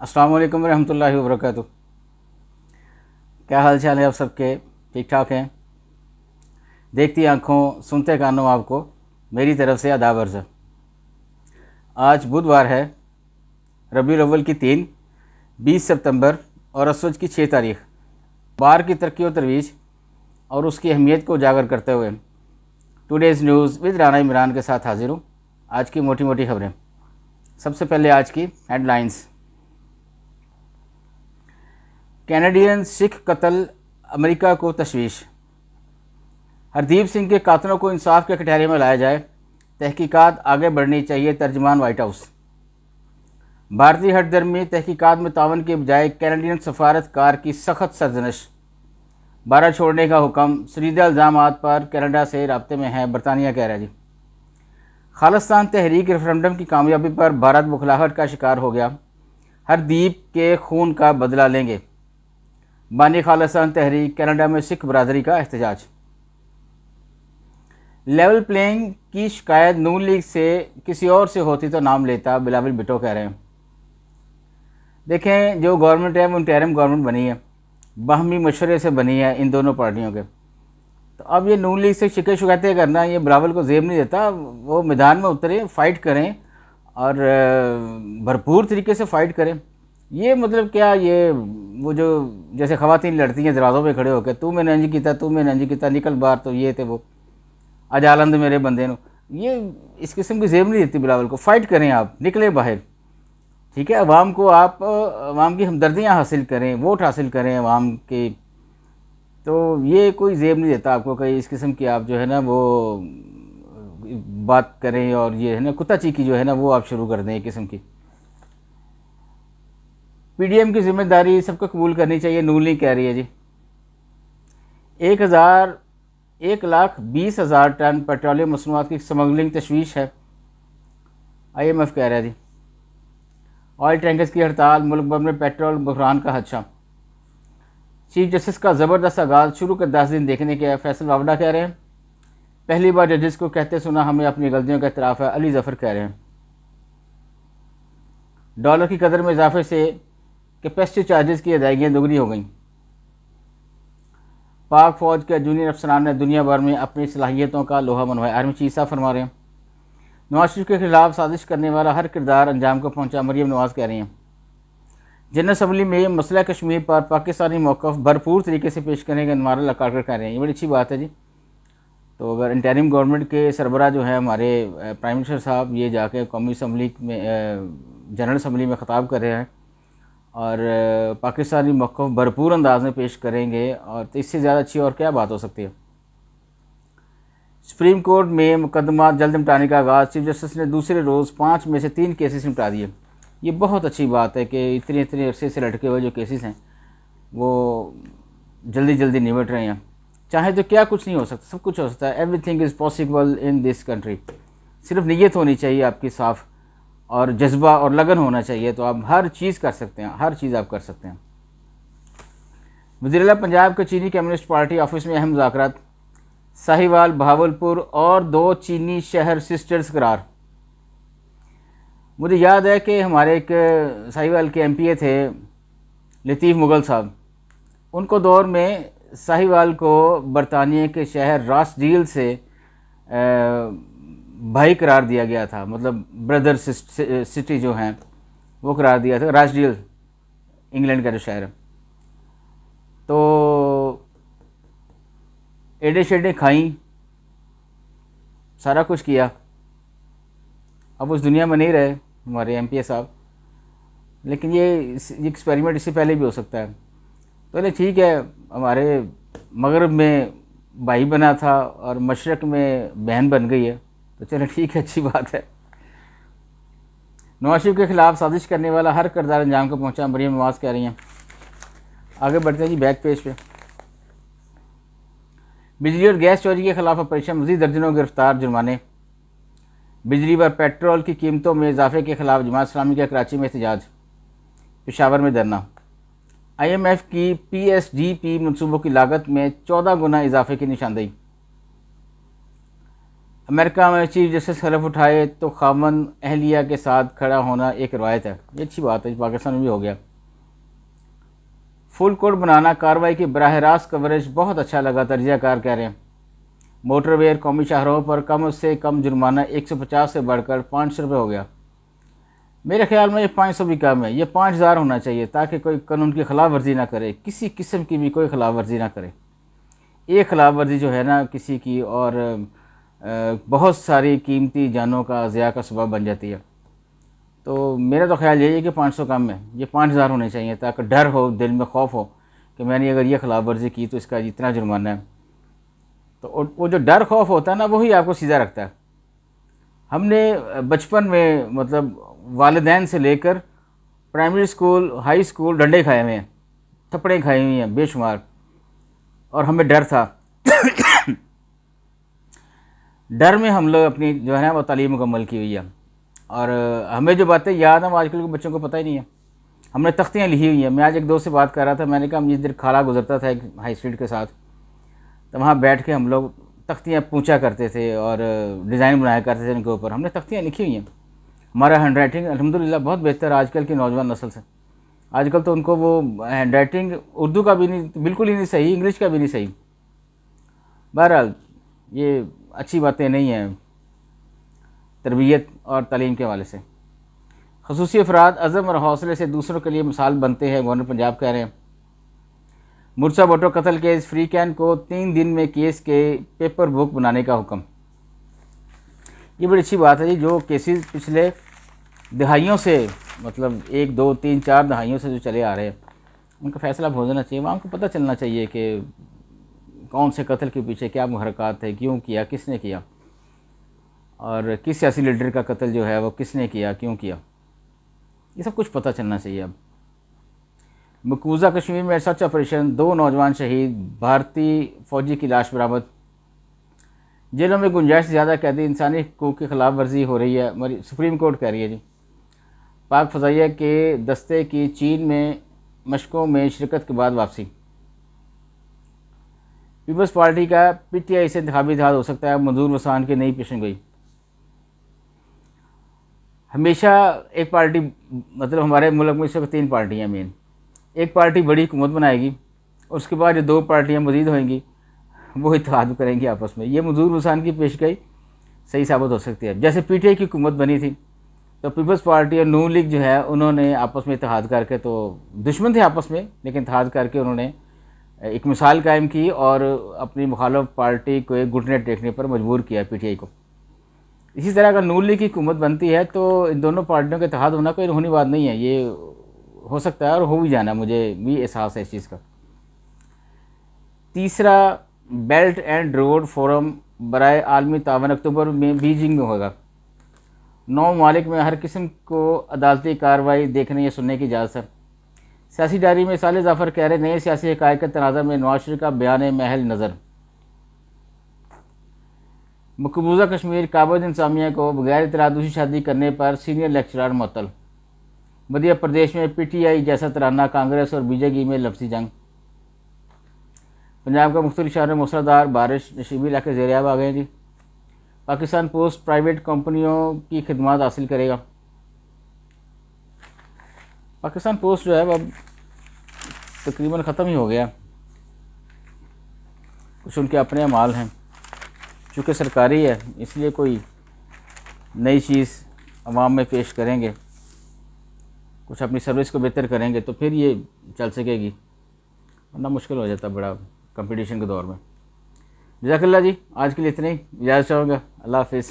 अस्सलाम वालेकुम रहमतुल्लाहि व बरकातुहू। क्या हाल चाल है आप सबके? ठीक ठाक हैं? देखती आँखों सुनते कानों आपको मेरी तरफ से आदाब अर्ज़। आज बुधवार है, रबीउल अव्वल की 3, 20 सितंबर और असवज की 6 तारीख। बार की तरक्की और तरवीज और उसकी अहमियत को उजागर करते हुए today's news with Rana Imran के साथ हाजिर हूँ। आज की मोटी मोटी खबरें। सबसे पहले आज की हेडलाइंस। कैनेडियन सिख कत्ल, अमेरिका को तशवीश। हरदीप सिंह के कातलों को इंसाफ के कटहरे में लाया जाए, तहकीकात आगे बढ़नी चाहिए, तर्जमान वाइट हाउस। भारतीय हठधर्मी तहकीकात में तावन के बजाय कैनेडियन सफारतकार की सख्त सरजनश। भारत छोड़ने का हुक्म, संजीदा इल्ज़ामात पर कनाडा से राब्ते में है, बरतानिया कह रहा है जी। खालिस्तान तहरीक रेफरेंडम की कामयाबी पर भारत बुखलाहट का शिकार हो गया, हरदीप के खून का बदला लेंगे। बानी खालिस्तान तहरीक, कनाडा में सिख बरादरी का एहतजाज। लेवल प्लेइंग की शिकायत नून लीग से किसी और से होती तो नाम लेता, बिलावल भुट्टो कह रहे हैं। देखें, जो गवर्नमेंट है वो इंटरिम गवर्नमेंट बनी है, बाहमी मशवरे से बनी है इन दोनों पार्टियों के। तो अब ये नून लीग से शिकायतें करना ये बिलावल को जेब नहीं देता। वो मैदान में उतरें, फ़ाइट करें और भरपूर तरीके से फ़ाइट करें। ये मतलब क्या, ये वो जो जैसे ख़वातीन लड़ती हैं दरवाज़ों पे खड़े होकर, तू मैंने इंज किया, तू मैंने इंज किया, निकल बाहर, तो ये थे वो अजालंद मेरे बंदे नो। ये इस किस्म की जेब नहीं देती बिलावल को। फ़ाइट करें, आप निकले बाहर, ठीक है। अवाम को आप अवाम की हमदर्दियाँ हासिल करें, वोट हासिल करें अवाम की। तो ये कोई जेब नहीं देता आपको कहीं इस किस्म की आप जो है ना वो बात करें और ये है ना कुत्ता चीकी जो है ना वो आप शुरू कर दें एक किस्म की। पीडीएम की जिम्मेदारी सबको कबूल करनी चाहिए, नून लीग कह रही है जी। 1,20,000 टन पेट्रोलियम मसनूआत की स्मगलिंग तशवीश है, IMF कह रहा है जी। ऑयल टैंकर्स की हड़ताल, मुल्क भर में पेट्रोल बहरान का खदशा। चीफ जस्टिस का ज़बरदस्त आगाज़, शुरू के 10 दिन देखने के फैसल वावडा कह रहे हैं। पहली बार जजेस को कहते सुना, हमें अपनी गलतियों का इतराफ़ है, अली जफ़र कह रहे हैं। डॉलर की कदर में इजाफे से कैपेसिटी चार्जेस की अदायगियाँ दोगुनी हो गई। पाक फ़ौज के जूनियर अफसरान ने दुनिया भर में अपनी सलाहियतों का लोहा मनवाया, आर्मी चीफ साहब फरमा रहे हैं। नवाज शरीफ के खिलाफ साजिश करने वाला हर किरदार अंजाम को पहुंचा, मरीम नवाज़ कह रही हैं। जनरल असम्बली में मसला कश्मीर पर पाकिस्तानी मौक़िफ़ भरपूर तरीके से पेश करने का नवारा लकारकर कह रहे हैं। ये बड़ी अच्छी बात है जी। तो अगर इंटरिम गवर्नमेंट के सरबरा जो है हमारे प्राइम मिनिस्टर साहब, ये जाके कौमी असम्बली में जनरल असम्बली में ख़िताब कर रहे हैं और पाकिस्तानी मौक़िफ़ भरपूर अंदाज में पेश करेंगे, और तो इससे ज़्यादा अच्छी और क्या बात हो सकती है। सुप्रीम कोर्ट में मुकदमा जल्द निपटाने का आगाज़, चीफ जस्टिस ने दूसरे रोज़ 5 में से 3 केसेस निपटा दिए। ये बहुत अच्छी बात है कि इतने इतने अरसे से लटके हुए जो केसेस हैं वो जल्दी जल्दी निपट रहे हैं। चाहे तो क्या कुछ नहीं हो सकता, सब कुछ हो सकता है। Everything is possible in this country. सिर्फ नीयत होनी चाहिए आपकी साफ़, और जज्बा और लगन होना चाहिए, तो आप हर चीज़ कर सकते हैं, हर चीज़ आप कर सकते हैं। वज़ीर-ए-आला पंजाब के चीनी कम्युनिस्ट पार्टी ऑफिस में अहम मुज़ाकरात, साहिवाल, बहावलपुर और 2 चीनी शहर सिस्टर्स करार। मुझे याद है कि हमारे एक साहिवाल के MPA थे लतीफ़ मुग़ल साहब, उनको दौर में साहिवाल को बरतानिया के शहर रासडील से भाई करार दिया गया था, मतलब ब्रदर सिटी जो हैं वो करार दिया था। रासडील इंग्लैंड का जो शहर है। तो एडे शेडे खाई, सारा कुछ किया, अब उस दुनिया में नहीं रहे हमारे MPA साहब। लेकिन ये एक्सपेरिमेंट इससे पहले भी हो सकता है। तो नहीं, ठीक है, हमारे मगरब में भाई बना था और मशरक़ में बहन बन गई है, तो चलो ठीक है, अच्छी बात है। नवाज शरीफ के खिलाफ साजिश करने वाला हर किरदार अंजाम को पहुंचा, मरीम नवाज़ कह रही हैं। आगे बढ़ते हैं जी, बैक पेज पे। बिजली और गैस चोरी के खिलाफ ऑपरेशन, मज़ीद दर्जनों गिरफ्तार, जुर्माने। बिजली व पेट्रोल की कीमतों में इजाफे के खिलाफ जमात इस्लामी का कराची में एहतजाज, पेशावर में धरना। IMF की PSDP मनसूबों की लागत में 14 गुना इजाफे की निशानदेही। अमेरिका में चीफ जस्टिस हलफ उठाए तो खामन अहलिया के साथ खड़ा होना एक रवायत है, ये अच्छी बात है, पाकिस्तान में भी हो गया। फुल कोड बनाना कार्रवाई की बराह रास्त कवरेज बहुत अच्छा लगा, तर्जियाकार कह रहे हैं। मोटरवे और कौमी शाहरों पर कम से कम जुर्माना 150 से बढ़कर 500 रुपये हो गया। मेरे ख्याल में ये 500 भी कम है, ये 5000 होना चाहिए ताकि कोई कानून की खिलाफ वर्जी ना करे, किसी किस्म की भी कोई खिलाफ वर्जी ना करे। एक खिलाफ वर्जी जो है ना किसी की, और बहुत सारी कीमती जानों का ज़िया का सबब बन जाती है। तो मेरा तो ख्याल यही है कि 500 कम है, ये 5000 होने चाहिए ताकि डर हो, दिल में खौफ हो कि मैंने अगर ये खिलाफ वर्जी की तो इसका इतना जुर्माना है। तो वो जो डर खौफ होता है ना, वही आपको सीधा रखता है। हमने बचपन में मतलब वालिदैन से लेकर प्राइमरी स्कूल, हाई स्कूल डंडे खाए हुए हैं, थप्पड़े खाए हुए हैं बेशुमार, और हमें डर था। डर में हम लोग अपनी जो है ना वो तालीम मुकम्मल की हुई है, और हमें जो बातें याद हैं वो आजकल के बच्चों को पता ही नहीं है। हमने तख्तियाँ लिखी हुई हैं। मैं आज एक दोस्त से बात कर रहा था, मैंने कहा हम जिस दिन खाला गुजरता था एक हाई स्ट्रीट के साथ, तो वहाँ बैठ के हम लोग तख्तियाँ पूछा करते थे और डिज़ाइन बनाया करते थे उनके ऊपर। हमने तख्तियाँ लिखी हुई हैं। हमारा हैंड राइटिंग अल्हम्दुलिल्लाह बहुत बेहतर है आजकल की नौजवान नस्ल से। आजकल तो उनको वो हैंड राइटिंग उर्दू का भी नहीं, बिल्कुल ही नहीं सही, इंग्लिश का भी नहीं सही। बहरहाल ये अच्छी बातें नहीं हैं तरबियत और तालीम के हवाले से। खसूसी अफराद अज़म और हौसले से दूसरों के लिए मिसाल बनते हैं, गवर्नर पंजाब कह रहे हैं। मुर्सा भुट्टो कत्ल केस, फ्री कैन को 3 दिन में केस के पेपर बुक बनाने का हुक्म। ये बड़ी अच्छी बात है जी। जो केसेस पिछले दहाइयों से, मतलब 1, 2, 3, 4 दहाइयों से जो चले आ रहे हैं, उनका फ़ैसला हो जाना चाहिए। वहाँ को पता चलना चाहिए कि कौन से कत्ल के पीछे क्या मुहरक़ात है, क्यों किया, किसने किया, और किस सियासी लीडर का कत्ल जो है वो किसने किया, क्यों किया, ये सब कुछ पता चलना चाहिए। अब मकबूजा कश्मीर में सर्च ऑपरेशन, 2 नौजवान शहीद, भारतीय फ़ौजी की लाश बरामद। जेलों में गुंजाइश ज़्यादा कैदी, इंसानी हकूक़ की खिलाफ वर्जी हो रही है, सुप्रीम कोर्ट कह रही है जी। पाक फ़ज़ाइया के दस्ते की चीन में मशकों में शिरकत के बाद वापसी। पीपल्स पार्टी का PTI से इंतखाबी इत्तेहाद हो सकता है, मंजूर वसान की नई पेशन गोई। हमेशा एक पार्टी, मतलब हमारे मुल्क में इस वक्त 3 पार्टियाँ मेन, एक पार्टी बड़ी हुकूमत बनाएगी, उसके बाद जो 2 पार्टियाँ मज़ीद होंगी वो इत्तेहाद करेंगी आपस में। ये मंजूर वसान की पेशगोई सही साबित हो सकती है। जैसे PTI की हुकूमत बनी थी तो पीपल्स पार्टी और नून लीग जो है उन्होंने आपस में इत्तेहाद करके, तो दुश्मन थे आपस में लेकिन इत्तेहाद करके उन्होंने एक मिसाल कायम की और अपनी मुखालिफ पार्टी को एक घुटने टेकने पर मजबूर किया PTI को। इसी तरह अगर नून लीग की हुकूमत बनती है तो इन दोनों पार्टियों का इत्तेहाद होना कोई रूहानी बात नहीं है, ये हो सकता है और हो भी जाना, मुझे भी एहसास है इस चीज़ का। तीसरा बेल्ट एंड रोड फोरम बराए आलमी तावन अक्टूबर में बीजिंग में होगा। 9 ममालिक में हर किस्म को अदालती कार्रवाई देखने या सुनने की इजाज़त है। सियासी डायरी में साले जाफ़र कह रहे, नए सियासी हक़ाइक़ के तनाज़ुर में नवाज़ शरीफ का बयान महल नज़र। मकबूजा कश्मीर काबिज इंतज़ामिया को बगैर इतला दूसरी शादी करने पर सीनियर लेक्चरर मुअत्तल। मध्य प्रदेश में PTI जैसा तराना, कांग्रेस और BJP में लफ्ज़ी जंग। पंजाब का मुख्तलिफ शहरों में मूसलाधार बारिश, नशीबी इलाके ज़ेर-ए-आब आ गए जी। पाकिस्तान पोस्ट प्राइवेट कंपनियों की खिदमत हासिल करेगा। पाकिस्तान पोस्ट जो है अब तकरीबन ख़त्म ही हो गया, कुछ उनके अपने अमाल हैं, चूँकि सरकारी है इसलिए कोई नई चीज़ अवाम में पेश करेंगे, कुछ अपनी सर्विस को बेहतर करेंगे तो फिर ये चल सकेगी, वरना मुश्किल हो जाता बड़ा कंपटीशन के दौर में। जज़ाकल्लाह जी, आज के लिए इतने ही, इजाज़त चाहूँगा। अल्लाह हाफ़िज़।